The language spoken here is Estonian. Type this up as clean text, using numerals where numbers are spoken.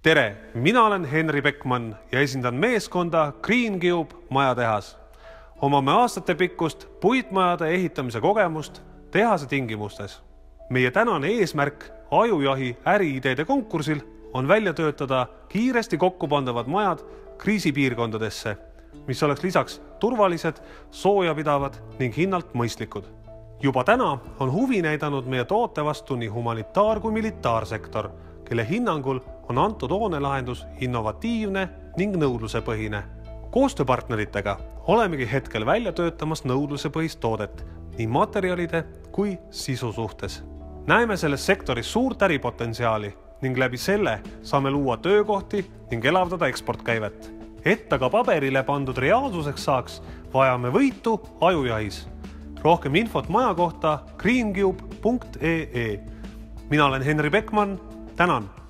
Tere, mina olen Henri Beckmann ja esindan meeskonda Green Cube majatehas. Omame aastate pikkust puitmajade ehitamise kogemust tehase tingimustes. Meie tänane eesmärk ajujahi äriideede konkursil on välja töötada kiiresti kokkupandavad majad kriisipiirkondadesse, mis oleks lisaks turvalised, soojapidavad ning hinnalt mõistlikud. Juba täna on huvi näidanud meie toote vastu nii humanitaar- kui militaarsektor, kelle hinnangul on antud hoonelahendus innovatiivne ning nõudlusepõhine. Koostööpartneritega olemegi hetkel välja töötamas nõudlusepõhist toodet nii materjalide kui sisu suhtes. Näeme selles sektoris suurt äripotentsiaali ning läbi selle saame luua töökohti ning elavdada eksportkäivet. Et aga paberile pandud reaalsuseks saaks, vajame võitu ajujahis. Rohkem infot maja kohta greencube.ee. Mina olen Henri Beckmann, tänan!